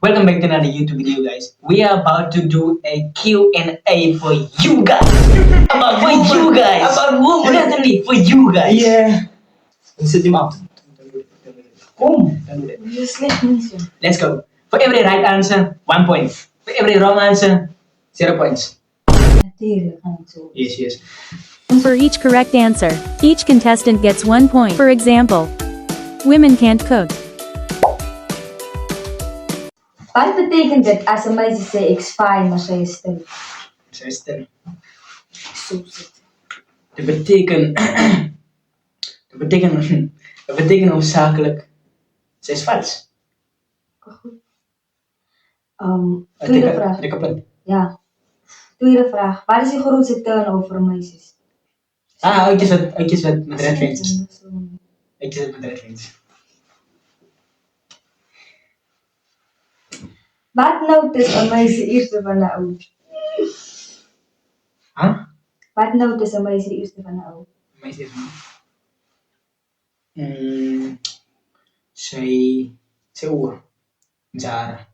Welcome back to another YouTube video, guys. We are about to do a Q&A for you guys. For you guys. About women. Literally, for you guys. Yeah. Zet hem af. Kom. Let's go. For every right answer, 1 point. For every wrong answer, 0 points. Natuurlijk gaan het zo. Yes. For each correct answer, each contestant gets 1 point. For example, women can't cook. Wat betekent het als een meisje zegt ik is fijn, maar zij is stil? Zij is stil. Zo zit. Dat betekent hoofdzakelijk, zij is vals. Tweede vraag. Ik kapot. Ja. Tweede vraag. Wat is je grootste turnover meisjes? Uitjes met red veentjes. Uitjes met red veentjes. Wat nou tussen een meisje eerste van de oude? Huh? Wat nou tussen een meisje eerste van de oude? Meisje is Zij oor. Zara.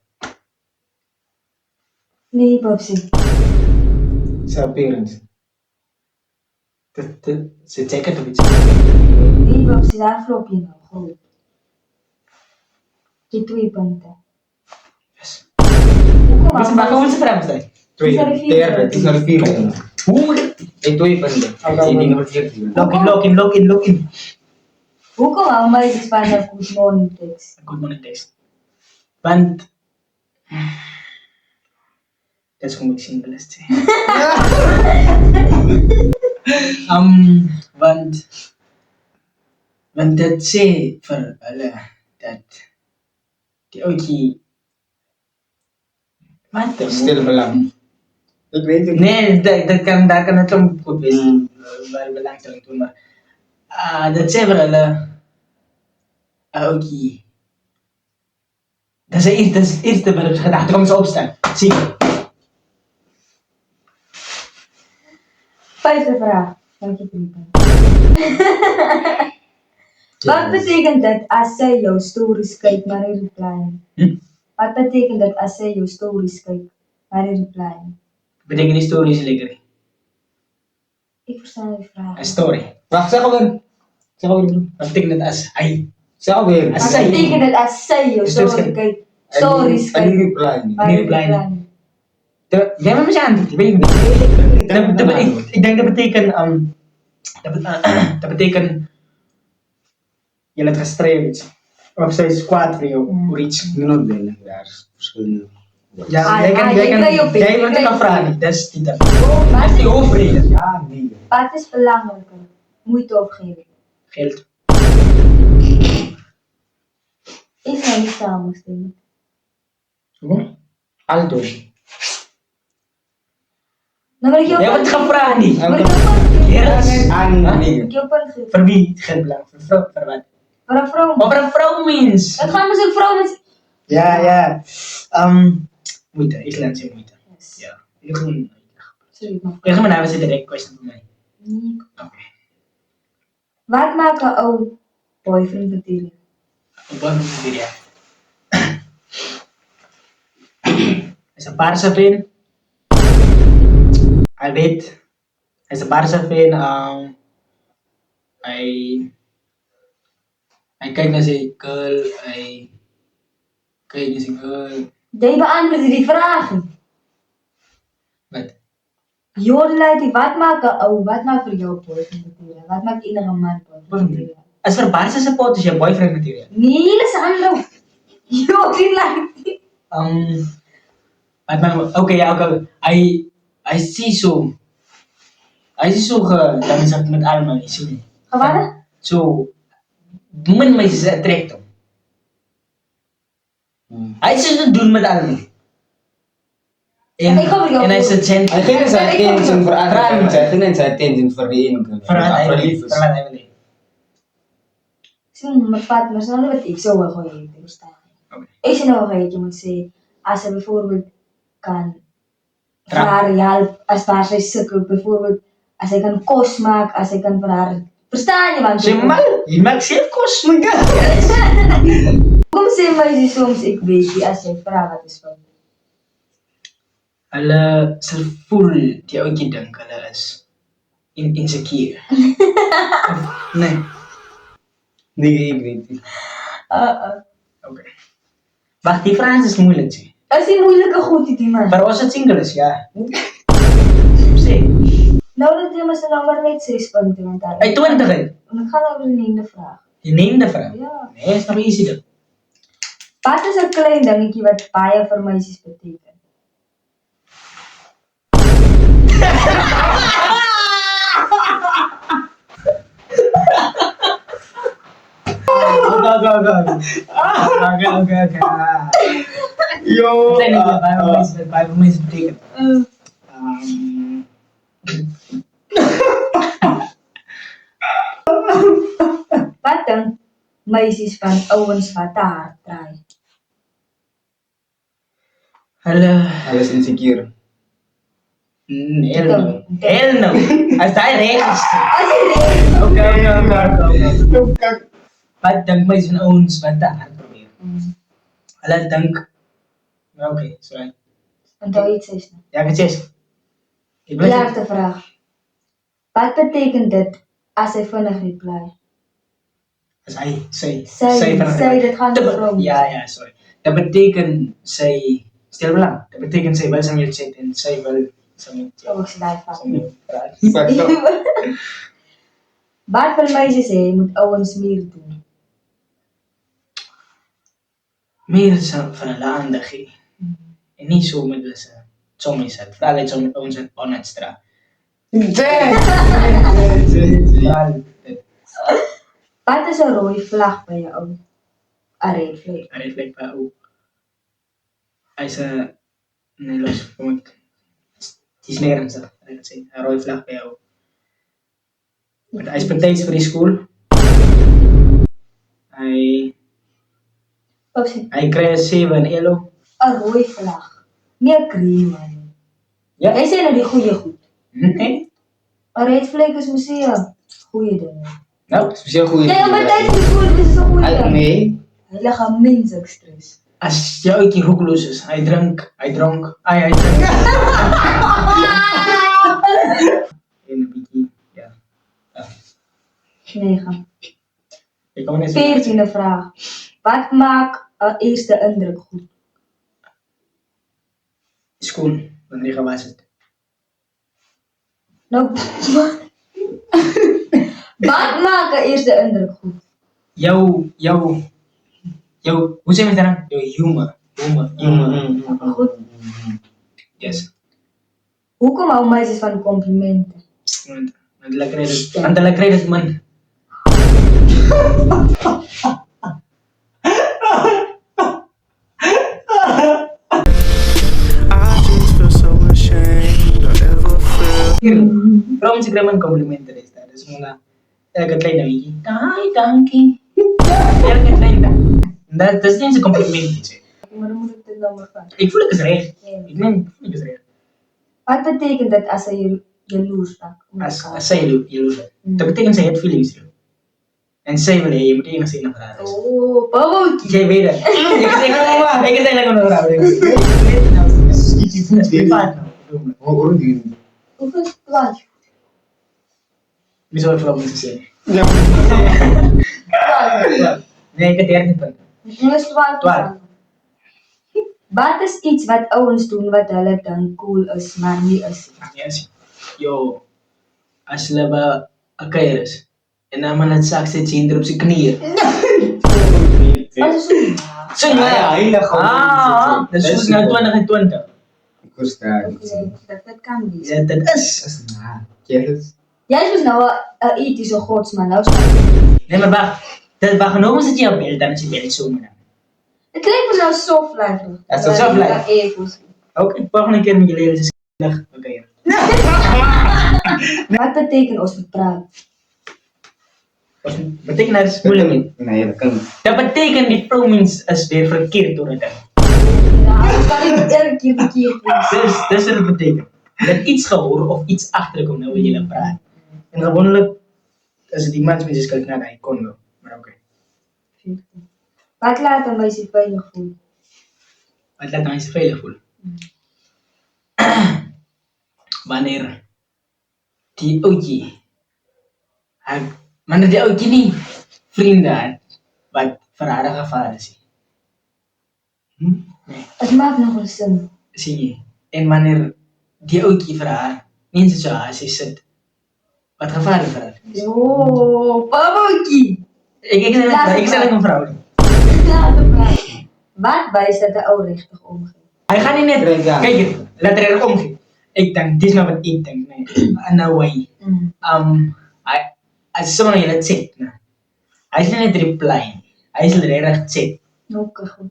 Nee, Babsi. Zijn parents. Ze checken toch iets. Nee, Babsi, daar flop je nou. Goed. Je 2 punten. Yes. Kom Maar gewoon ze vragen zijn. Derde. Het is naar de vierde. Hoe? Ik 2 punten. Ik denk dat het 14. Lock in. Hoe komen een meisje van de good morning tekst? Good morning tekst. Want... Dat is gewoon een simpel is. Want dat zei voor alle dat die oudje. Wat de Stil belang. Ik weet het niet. Nee, daar kan het om goed wezen. Waar belangstelling doen, maar dat zei voor alle oudje. Dat is het eerste wat ik gedacht. Kom eens opstaan. Zie je. Vijfde vraag. Dank je, 3 punten. Wat betekent het als zij jouw stories kijkt naar je reply? Wat betekent het als zij jouw stories kijkt naar je reply? Betekent historisch lekker. Ik versta je vraag. Een story. Wacht, zeg alweer. Wat betekent het als hij? Zeg alweer. Als Wat zij- betekent het als zij jouw stories kijkt? Stories En die kijkt reply niet. naar je die reply reply? Jij bent me aan het weet ik niet. Ik denk dat betekent dat betekent je laat gestreeld of zij is kwaad voor jou voor iets. Minut binnen. Ja, er is verschillende. Ja, jij kan vragen. Dat is niet dat. Wat Dat is die hoofdreden. Ja, nee. Wat is belangrijker? Moeite of geld? Geld. Ik zou niet samenstellen. Alto. Dan wil ik jou Jij wordt gevraagd niet. Wil ik jou punt geven? Yes. Aan Wil nee. ik jou punt geven? Voor wie geld belangrijk? Voor vrouw? Voor wat? Voor een vrouw. Over een vrouw means. Dat gaan we zo'n vrouw met... Ja. Moeite. Islandse moeite. Yes. Ja. Ik gewoon. Sorry, maar. Ik ga maar naar zitten direct question voor mij. Oké. Wat maakt een oude boyfriend materiaal? Een boyfriend weer, ja. Hij is een Barca fan. Hij weet. Hij is een Barca fan. Hij kijkt naar zijn girl. Hij kijkt naar zijn girl. Die beantwoorden die vragen. Wat? Jodelij, wat maakt voor jou boyfriend materiaal? Wat maakt iedere man boyfriend materiaal? Als voor Barca support is je boyfriend materiaal. Nee, dat is anders. Jodelij. Oké, hij ziet zo. Hij is zo dan zeg ik met allemaal niet zo. Geworden? Zo. Doen met ze trekt hem. Hij is het doen met allemaal. En hij is het zijn. Hij ging zijn attention voor Vraag andere me. mensen. Hij ging zijn attention voor die ene. Voor wat hij wil. liefdes. Voor wat hij wil. Sim, mijn partner is nou wat ik zo wil gooien te verstaan. Oké. Ik zou nog een je moet zeggen, als ze bijvoorbeeld kan Trap. vragen, ja, als waar zij sukkelt, bijvoorbeeld, als hij kan kost maken, als hij kan vragen, verstaan je man? Zeg maar, je maakt zelf kost, mijn god. Hoekom sê meisies soms ek weet nie as jy vra wat is fout? Hulle sal voel die ouetjie dink hulle is insecure. Nee, Nee, ek weet nie. okay. Wacht, die vraag is moeilijk, sê. Is die moeilike goed die man? Maar als het single is, ja. Sê, Nou dat jy maar nou maar net 6 punte want daar. uit 20 uit. En ek gaan oor die neende vraag. Die neemde vraag. Ja. Nee, is nog easy ding. Wat is 'n klein dingetjie wat baie vir meisies beteken? Okay. Yo! Zijn niet bij mensen betekent. Wat dink meisies van ouens wat te hard draai? Hij is insecure. Hell no. Als hij recht is. As jy reg. Okay. Wat dink my van ouens wat te hard probeer? Hulle dink, okay, sorry. Onthou iets is. Ja, ek het sê. Ek bly Laaste vraag. Wat beteken dit as hy vinnig reply? as hy sê. Sy dit gaan Te- vrom. Ja, sorry. Dat beteken sy stel belang. Dat beteken sy wil saam jou chat en sy wil saam met jou. Ook sy daai vas. praat. Pak zo. Wat wil meisies sê moet ouens meer doen? Meer van hulle aandag gee. En nie so met hulle se sommies het. Veral uit so met ouens wat onnet straat. Veral dit Wat is 'n rooi vlag by jou ou? 'n red flag. reflect by ou. Hy sê nee los, kom ek. Dis meer ernstig, ek het sê, 'n rooi vlag by jou. Want hy is partytjies vir die skool. Opsie. Hy kry 'n 7 in ELO. 'n Rooi vlag. Nie 'n green man. Ja. Jy sê nou die goeie goed. Nee. 'n Red flag is mos nie 'n goeie ding. Nou, Speciaal goeie. Nee, maar tyd is goed, dis 'n goeie ding. Nee. Hy lig aan menslik stres. as jou uitjie roekeloos is, hy drank. Hy drink. En 'n bietjie, ja. Nee, gaan. Ek kom net so. 14de vraag. Wat maak 'n eerste indruk goed? Skoon, wanneer jy gewas het. Nou, wat maak 'n eerste indruk goed? Jou, hoe sê jy dit dan? Jou humor. Goed. Yes. Hoekom hou meisies van komplimente? Want hulle kry dit min. I just feel so ashamed of ever feel. Vrouens kry min komplimente dis daar. Dis muna elke klein dingetjie. Daai, dankie. Elke klein ding. Dis nie 'n kompliment nie sê. Maar dan moet ek dit nou maar van. Ek voel ek is reg. Ja. Ek meen, ek is reg. Wat beteken dit as hy jaloers raak? As sy jaloers is. Dit beteken sy het feelings vir jou. En sy wil hê jy moet eendag sê na haar. Oh, babootjie. Jy weet dit. Ek is eintlik nog raar. Ietsie voet weer. nou. Hoor die. Hoeveel is 12? Wie zou het moeten zeggen? Ja. Nee, ik heb 13 punten. Nu is 12. 12. Wat is iets wat ouens doen wat hulle dink cool is, maar nie is nie? Yes. Yo, als je hebben een keer is. En dan man het zak zit zien er op zijn knieën. Wat is doen? Zo Ja, hele goed. dat is goed naar 20 en 20. Ik was daar. Dat kan wees. Ja, dat is. Dat is na. Kerels. Jy is nou 'n etiese godsman, nou. Nee, maar wacht. Dat waar genomen zit je op beeld, dan is je beeld zo maar. Dit klink vir nou soft life. Ja, so soft life. Oké, volgende keer met je leren is het oké. Wat beteken ons moet praat? Wat betekent dat is moeilijk niet. Nee, dat kan niet. Dat betekent die vrouwmens is weer verkeerd door het. Ja, ik kan niet elke keer verkeerd wees. Dat is wat het betekent. Dat iets gehoord of iets achterkomt, dan wil je dan praten. En gewoonlijk, als het iemand met je kijkt naar hij kon wel. Maar oké. Wat laat een meisje veilig voelen? Wat laat mensen veilig voelen? Wanneer die oudje, wanneer die oudje niet vrienden had, wat voor haar gevaar is. Het maakt nog wel zin. Zie je? En wanneer die oudje voor haar niet zo als is het, wat gevaar is voor haar. Oh, papootje. Ik stel een vrouw. Laat hem vragen. Wat wijst dat de oude richtig omgeeft? Hij gaat niet net, kijk eens, laat er erg omgaan. Ik denk, dit is nou wat ik denk, nee. No way. Als someone in het zit, hij is niet reply. Hij is er erg zit. Oké, goed.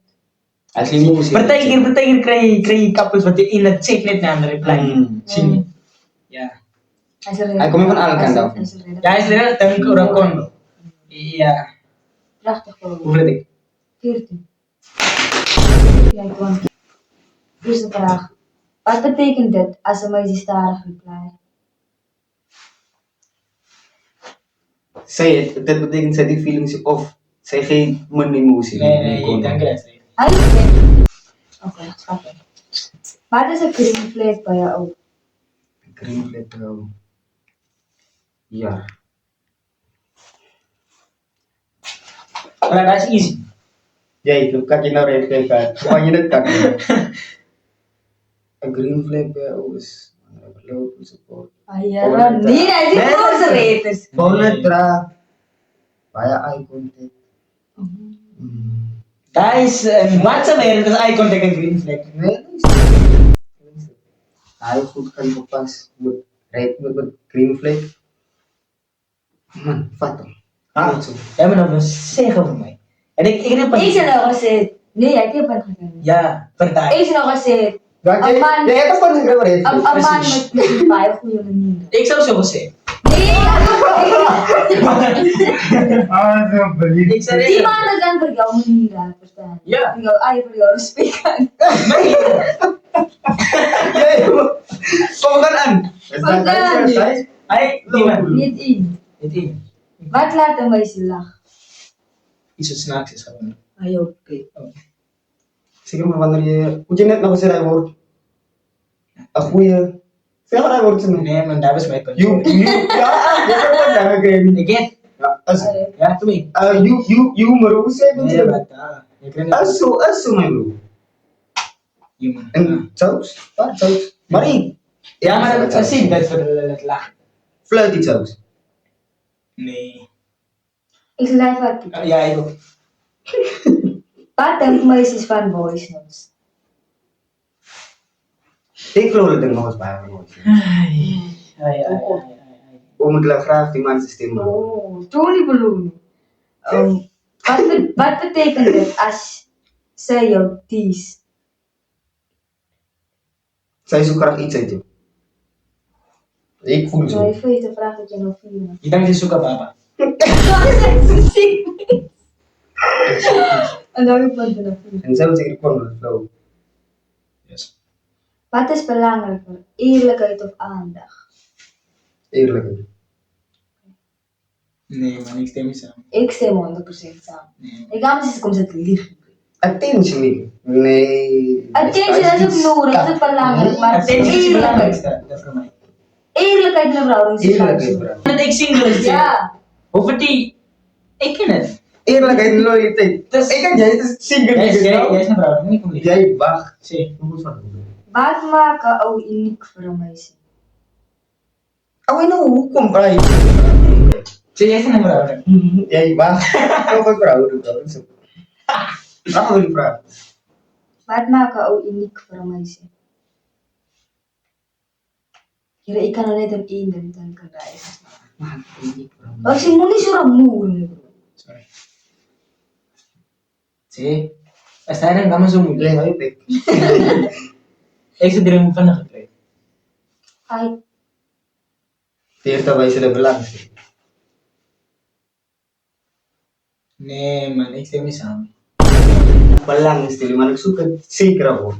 Als je niet Partij krijg je kappels wat in het zit net naar de reply. Zie je? Ja. Hij komt van alle kanten af. Ja, hij is er erg dank voor een kondo. Ja. Prachtig voor Hoeveel ik? 14. Kijk, want. Eerste vraag. Wat betekent dit als een meisje starig reply? Zij het, dat betekent zij die feelings of zij geen mijn emotie. Nee, ik denk het. Hij is gek. Oké, schattig. Wat is een green flag bij jou ook? Green flag wel. Ja. Maar dat is easy. Jij, look kak je nou red flag uit. Kan je dat kak? Een green flag bij jou is lopen support. Ah ja, nee, hij is niet voor zijn wetens. Bonnet tra. Via eye contact. Dat is wat ze weer, dat is eye contact en green flag. Nee, hij goed kan verpas met red met green flag. Man, vat hem. Jij bent nog een zeggen voor mij. En ik heb Ik zei nog gezegd. Nee, ik heb het gedaan. Ja, vertel. Ik zei nog gezegd. Jij hebt van een grabber. Een man met een paar goede manieren. Ik zou zo zeggen. Nee, Ah, zo beliefd. Ik zei die mannen zijn voor jouw manier aan verstaan. Ja. Voor jouw ei, voor jouw respect. Kom dan aan. Hij, die man. Niet in. Niet in. Wat laat een meisje lachen? Iets wat snaaks is gewoon. Ah joh, oké. Zeker maar wanneer je... Moet je net nog eens een woord? Een goeie... Zeg maar een woord te noemen. Nee, man, dat was mijn punt. Ja, je kan wel daar gekregen. Ik get. Ja, als... Ja, doe ik. Maar hoe zeg Nee, je wat? Je krijgt niet. Asu, mijn broer. Human. En saus? Wat saus? Marie. Ja, maar dat zie ik dat voor het lachen. Fluit iets saus. Nee. Ik zal even wat. Ja, ik ook. Wat denken meisjes van voice notes? Ik geloof dat er nog eens bij wordt. Om het graag die mensen stemmen. Oh, Tony Balloon. Wat betekent dit als zij jou tease? Zij zoekt graag iets uit je. Ik voel Zo zo. even de vraag dat je nog 4 hebt. Je denkt je zoeken, papa. En dan heb je nog 4. En zelfs ik kon het flow. Yes. Wat is belangrijker, eerlijkheid of aandacht? Eerlijk. Nee, man, ik stem niet samen. Ik stem 100% samen. Nee. Ik ga misschien komen zitten liegen. Attention niet. Nee. Attention is ook nodig, dat is belangrijk, maar Attentie is het eerlijkheid. belangrijkste, dat voor mij. Eerlijkheid in de verhouding is Eerlijkheid, belangrijk. bro. Dat ik single is. Ja, Hoeveel die? Ik ken het. Eerlijkheid en loyaliteit. Dus- Ik en jij, het is single. Jij is niggas, een vrouw, niet van Jij wacht. Zie. Hoe moet van doen? wat maken jou uniek voor een meisje? Oh, I know. Hoe komt hij? Zie, jij is een vrouw. Jij wacht. Nog een vrouw. Wat wil je vragen? Wat maakt jou uniek voor een meisje? Jere, ik kan er net aan één denken. Maar ik moet niet zo moeilijk. Sorry. Zie, als hij dan kan zo moeilijk. Jij weet ik. Ik zit er van de gekregen. Hi. Eerst wij zullen belangrijkste. Nee, man, ik stem niet samen. Belangrijkste, maar ik zoek het zeker op.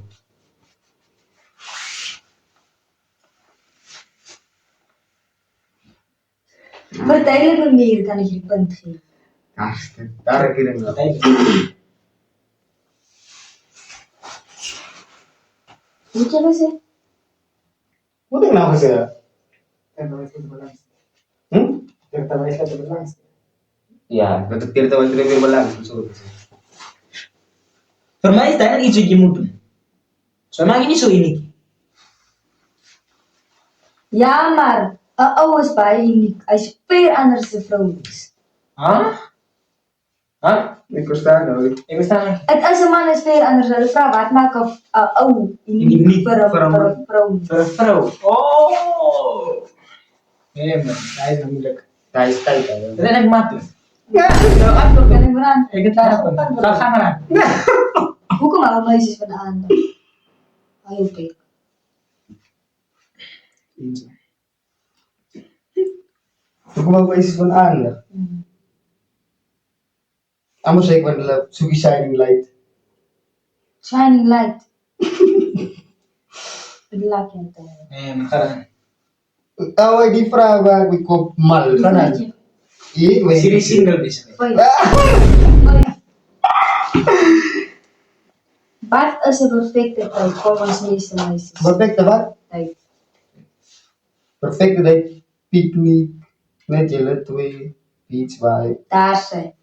Vertel me meer, kan ik je punt geven. Daar heb ik het wel. Moet je gezegd? Wat heb ik nou gezegd? Ja, dat het eerder wel weer belangrijk is. Voor mij is dat iets wat je moet doen. Zo maak je niet zo uniek. Ja, maar een oude is bij uniek. Als je veel anders de vrouw is. Huh? Huh? Ik versta nou. Ik versta niet. Het als een man is veel anders dan de vrouw. Wat maakt een oude uniek Uniek voor een vrouw? Voor een vrouw. Oh! Nee man, dat is moeilijk. Hij is tijd. Dat is eigenlijk makkelijk. Ja, zo antwoord ben ik maar aan. Ik heb daar gewoon. Ga maar aan. Hoe komen alle meisjes van de aandacht? Hou je pik. Hoe kom ik eens van aandacht? Anders zeg ik wat de Suki Shining Light. Shining light. Het laat je het. Nee man, ga eraan. Oh, die vraag waar ik op mal van aan. Ik weet Serie single bezig. Wat is een perfecte tijd volgens de meeste meisjes? Perfecte wat? Tijd. Perfecte tijd. Picknick. Met jullie twee. Beach vibe. Daar zijn.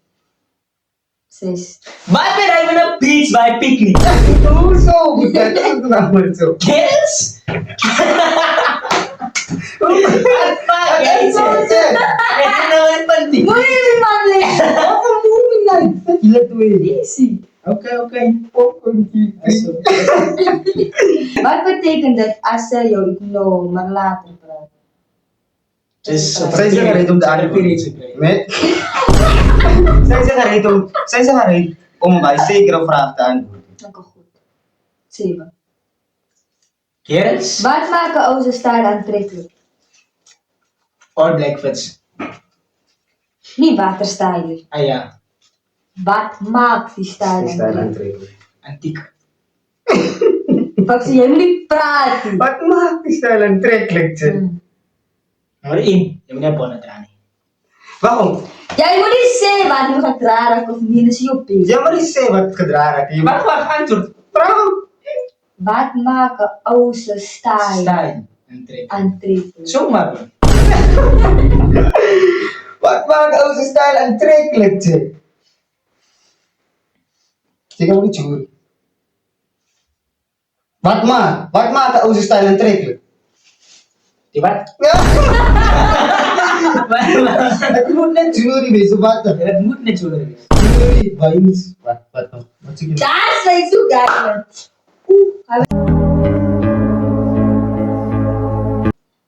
6. Wat ben jij met een beach bij picnic? Hoezo? Dat is het nou maar zo. Kids? Wat fuck, jij Zo zegt. zeg. Het is nou een panty. Moet je man liggen? Wat een movie night. Met jullie twee. Easy. Oké. Popcorn. Wat betekent het als zij jou ignore, maar later praat? Dus Zij zeggen het om de andere periode te krijgen. Nee. Zij zeggen het om bij zekere vraag te antwoorden. Dank u goed. 7. Kids? Wat maken onze stijl aantrekkelijk? All black fits. Niet waterstijlen. Ah ja, Wat maakt die stijl aantrekkelijk? aantrekkelijk. antiek. Pak ze, jij moet niet praten. Wat maakt die stijl aantrekkelijk? Nummer 1, je moet niet bonnen draaien. Waarom? Jij moet niet zeggen wat je gaat dragen of minus je op is. Ja, maar die zei wat gedragen heeft. Wacht, antwoord. Waarom? Wat maken onze stijl Stijl. Aantrekkelijk. aantrekkelijk? Zo makkelijk. Wat maakt onze stijl aantrekkelijk? Zeg maar niet zo. Wat maakt onze stijl aantrekkelijk? Die wat? Ja. Het moet net jewelry wezen, wat dan? Het moet niet zo zijn. Jewelry, wines, wat nog? Wat zeg je? Daar zijn zo gaar.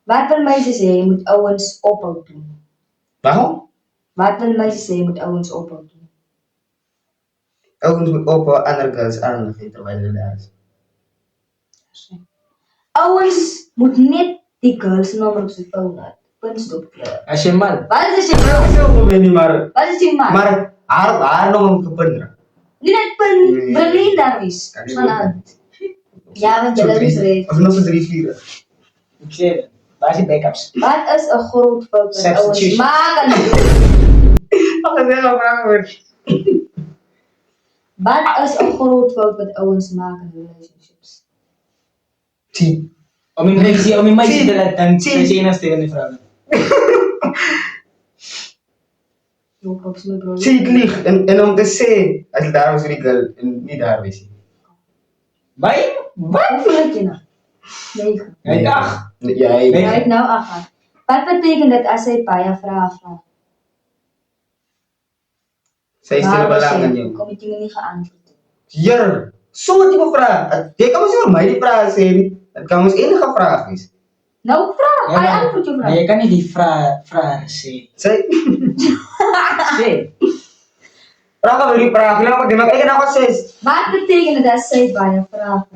Wat wil meisjes zeggen, je moet ouwens ophoud doen. Waarom? Wat wil meisjes zeggen, je moet ouwens ophoud doen. Ook moet open andere girls aandacht terwijl je daar is. Ouwens moet niet die girls nummer op zijn phone uit. Punt stop. Als je mal. Wat is je Zo ben je maar. Wat is je man? Maar haar nog een kapundra. Niet het punt, Nee. Berlin daar is. Kan niet Vanavond. Ja, want Zo dat is drie. recht. Of nog een 3-4. Ik zeg het. Waar is je backups? Wat is een groot fout dat ouwens Substitution. maken? Wat is helemaal vragen? Wat is een groot fout dat ouwens maken in relationships? 10. Om je meisje te laten Zie. dan zijn tegen de vrouwen. Jo, volgens mij bro. Zie ik lieg. En om te zien, als je daar was die girl en niet daar was. Bij? Wat? Hoeveel heb je nou? 9. Nee, dag. Jij. Nee. Right nou 8. Wat betekent het als hij Paya vraagt? Zij stellen belang aan jou. Kom ik je niet geantwoord? Ja, zo'n type vraag. Je kan me zo mij die vraag stellen. Het kan ons enige vraag is. Nou, vraag. Hij antwoordt je maar vraag. je kan niet die vragen zien. Zij. Zie. Vraag over die vraag. Nou, wat ik nog wat zes. Wat betekent het als zij Paya vraagt?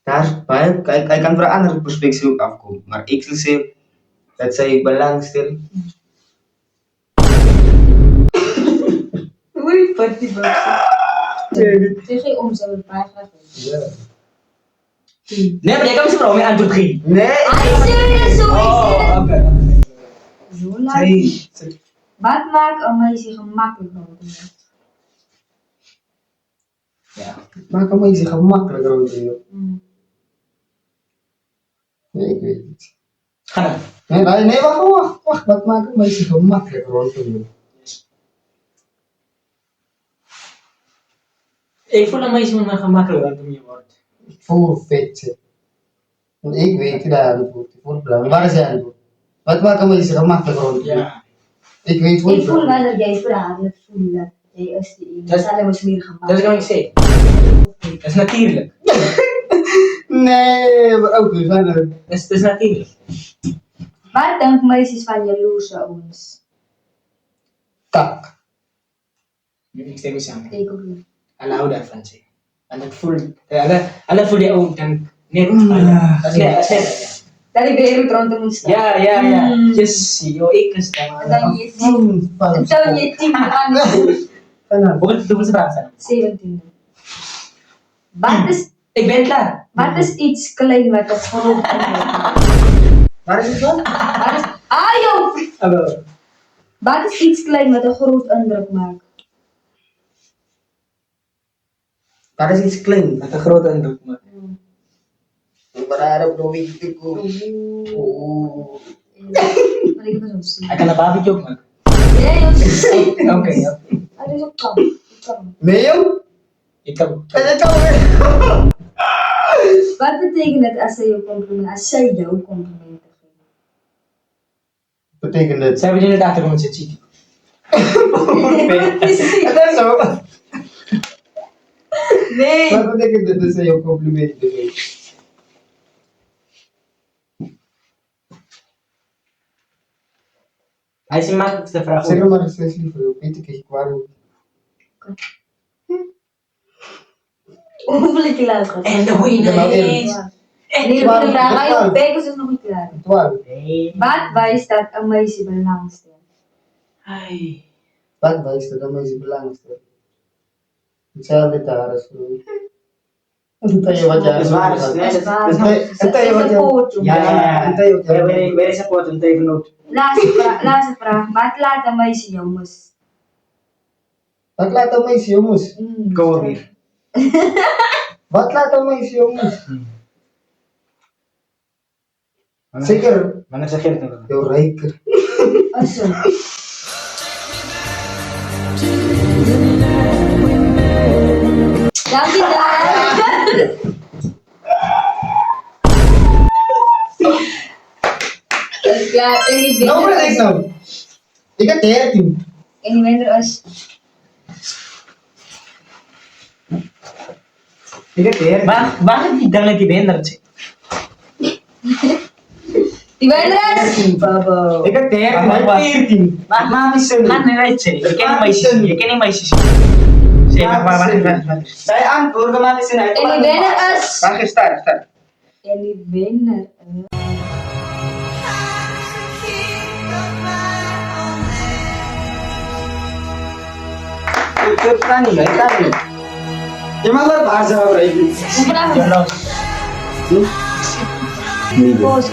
Daar, bij, kijk, hij kan van een andere perspectief afkomen. Maar ik zal zeggen dat zij belang stellen. Oei, party box. Zeg je om zo een paar vragen. Ja. Nee, maar je kan misschien wel met antwoord geven. Nee. Hij serieus zo Oh, is oké. Zo laat. Wat maakt een meisje gemakkelijk nodig? Ja, Maar kan mij zich gemakkelijker rondje. Hmm. Nee, ik weet het. Ga Nee, wacht. Wat maakt mij zich gemakkelijker rondje? Ik voel een meisje met mijn gemakkelijk aan je wordt. Ik voel vet. Want ik weet je daar antwoord. Ik voel belangrijk. Waar is je antwoord? Wat maakt mij zich gemakkelijker rondje? Ja. Ik weet hoe Ik voel wel dat jij verraderlijk voelt dat jij is die ene. Dat is- Dat alleen maar meer Dat is gemaakt. wat ik zeg. Dat is natuurlijk. Nee, maar ook dus. Dat is natuurlijk. Wat denken meisjes van jaloerse ons? Tak. Ik stem samen. Ik ook niet. Alle houden daarvan zeg. En dat voel alle voel je ook dan net. Dat is net. Dat ik weer rond moet staan. Ja. Just yo ik is dan. En dan je team. En dan je team aan. Hoeveel vragen zijn? 17. Wat is, Ik ben klaar. wat is iets klein wat een groot indruk? Waar is het dan? Wat is, joh! Hallo. Wat is iets klein wat een groot indruk maakt? Waar is iets klein? Met een grote indruk man. Maar daar heb ik nog iets te koop. Maar ik ben zo ziek. Ik kan een barbecue ook maken. Nee, joh. Oké. Dat is ook kan. Nee joh? Ik kan. En dat kan weer. Wat betekent het als zij jou complimenten geven? Betekent het? Zij hebben in de achtergrond zitten ziet. Dat is zo. Nee. Wat betekent het dat ze jou complimenten geven? Hij is een makkelijkste vraag. Zeg maar eens liever, weet ik echt waarom. Hoeveel ik luisteren? En de winnaar Ja, is. En ik wil vragen, je bekers is nog niet klaar. 12. Wat wijst dat een meisje belangstelt? Ai. Wat wijst er dan mensen belangstellen? Hetzelfde daar als Vertel je wat jij Dat is waar, dat is net. Dat is waar. Vertel je wat jij... poortje. Vertel je wat jij... Wij supporten het even ook. Laatste vraag. Wat laat een meisje jou mis? Wat laat een meisje jongens? Kom weer. Wat laat een meisje jongens? Zeker. Wanneer zeg je het nog? Jouw rijker. Awesome. Dankjewel. Dat is klaar. En die Nou, wat winnaar ik is... nou? Ik heb 13. En die winnaar is... Ik heb 13. Waar heb je dan met die beenderen zitten? Die winnaar is... Babo. Ik heb 13. Maar wat? 14. Maar is zo. Laat me weten. Je kent die meisjes. Je kent die meisjes. Zeg maar. Zij antwoorden, maar het is een uit. En die winnaar is... Wacht, sta. En die winnaar is... Ik sta niet, ik sta niet. Je mag wel baas over even. Hoeveel Ja, vragen? nou. Boos.